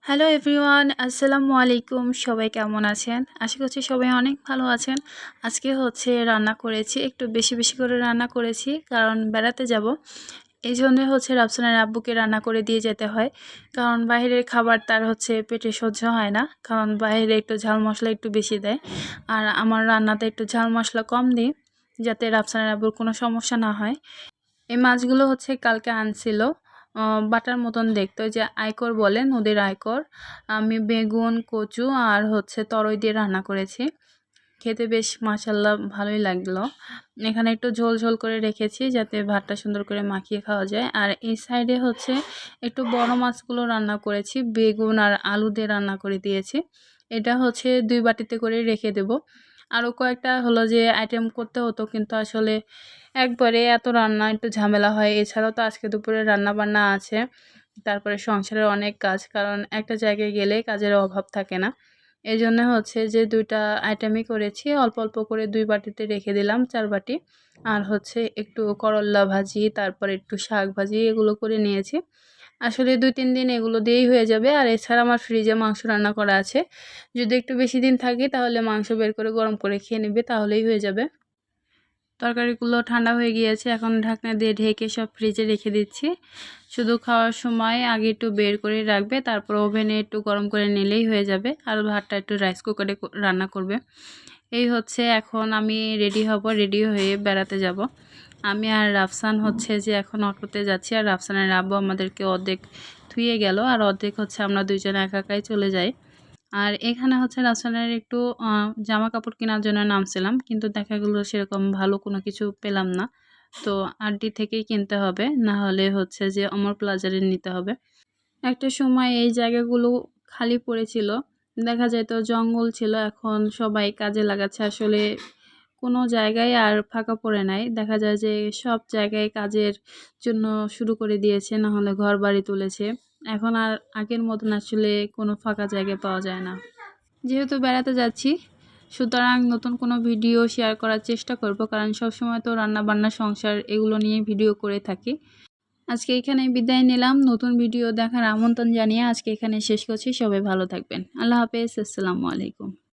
Hello everyone, আসসালামু আলাইকুম। সবাই কেমন আছেন? আশা করছি সবাই অনেক ভালো আছেন। আজকে রান্না করেছি, একটু বেশি বেশি করে রান্না করেছি, কারণ বেড়াতে যাব। এই জন্য রাফসানের আব্বুকে রান্না করে দিয়ে যেতে হয়, কারণ বাইরের খাবার তার পেটে সহ্য হয় না, কারণ বাইরে একটু ঝাল মশলা একটু বেশি দেয়। আর আমার রান্নাতে একটু ঝাল মশলা কম দিই, যাতে রাফসানের আব্বুর কোনো সমস্যা না হয়। এই মাছগুলো কালকে আনছিল, বাটার মতন দেখতে, ওই যে আইকর বলে, নদীর আইকর। আমি বেগুন, কচু আর তরই দিয়ে রান্না করেছি। খেতে বেশ মাশাল্লাহ ভালোই লাগলো। এখানে একটু ঝোল ঝোল করে রেখেছি, যাতে ভাতটা সুন্দর করে মাখিয়ে খাওয়া যায়। আর এই সাইডে একটু বড় মাছগুলো রান্না করেছি, বেগুন আর আলু দিয়ে রান্না করে দিয়েছি। এটা 2 বাটিতে করে রেখে দেব। আরও কয়েকটা যে আইটেম করতে হতো, কিন্তু আসলে একবারে এত রান্না একটু ঝামেলা হয়। এছাড়াও তো আজকে দুপুরে রান্না বান্না আছে, তারপরে সংসারের অনেক কাজ, কারণ একটা জায়গায় গেলে কাজের অভাব থাকে না। এই জন্য যে 2টা আইটেমই করেছি, অল্প অল্প করে 2 বাটিতে রেখে দিলাম, 4 বাটি। আর একটু করল্লা ভাজি, তারপরে একটু শাক ভাজি, এগুলো করে নিয়েছি। আসলে 2-3 দিন এগুলো দিয়েই হয়ে যাবে। আর এছাড়া আমার ফ্রিজে মাংস রান্না করা আছে, যদি একটু বেশি দিন থাকি তাহলে মাংস বের করে গরম করে খেয়ে নেবে, তাহলেই হয়ে যাবে। তরকারিগুলো ঠান্ডা হয়ে গিয়েছে, এখন ঢাকনা দিয়ে ঢেকে সব ফ্রিজে রেখে দিচ্ছি। শুধু খাওয়ার সময় আগে একটু বের করে রাখবে, তারপর ওভেনে একটু গরম করে নিলেই হয়ে যাবে। আর ভাতটা একটু রাইস কুকারে রান্না করবে। এই এখন আমি রেডি হব, রেডি হয়ে বেড়াতে যাব। আমি আর রাফসান যে এখন অটোতে যাচ্ছি, আর রাফসানের আব্বু আমাদেরকে অর্ধেক থুয়ে গেল, আর অর্ধেক আমরা দুইজন একা একাই চলে যাই। আর এখানে রাফসানের একটু জামা কাপড় কেনার জন্য নামছিলাম, কিন্তু দেখা গেলো সেরকম ভালো কোনো কিছু পেলাম না। তো আরডি থেকেই কিনতে হবে, না হলে যে অমর প্লাজারে নিতে হবে। একটা সময় এই জায়গাগুলো খালি পড়েছিল, দেখা যায় তো জঙ্গল ছিল, এখন সবাই কাজে লাগাচ্ছে। আসলে কোনো জায়গায় আর ফাঁকা পড়ে নাই, দেখা যায় যে সব জায়গায় কাজের জন্য শুরু করে দিয়েছে, না হলে ঘর বাড়ি তুলেছে। এখন আর আগের মতন আসলে কোনো ফাঁকা জায়গা পাওয়া যায় না। যেহেতু বেড়াতে যাচ্ছি, সুতরাং নতুন কোনো ভিডিও শেয়ার করার চেষ্টা করব, কারণ সবসময় তো রান্না বান্না, সংসার এগুলো নিয়ে ভিডিও করে থাকি। আজকে এখানে বিদায় নিলাম, নতুন ভিডিও দেখার আমন্ত্রণ জানিয়ে আজকে এখানে শেষ করছি। সবাই ভালো থাকবেন। আল্লাহ হাফেজ, আসসালামু আলাইকুম।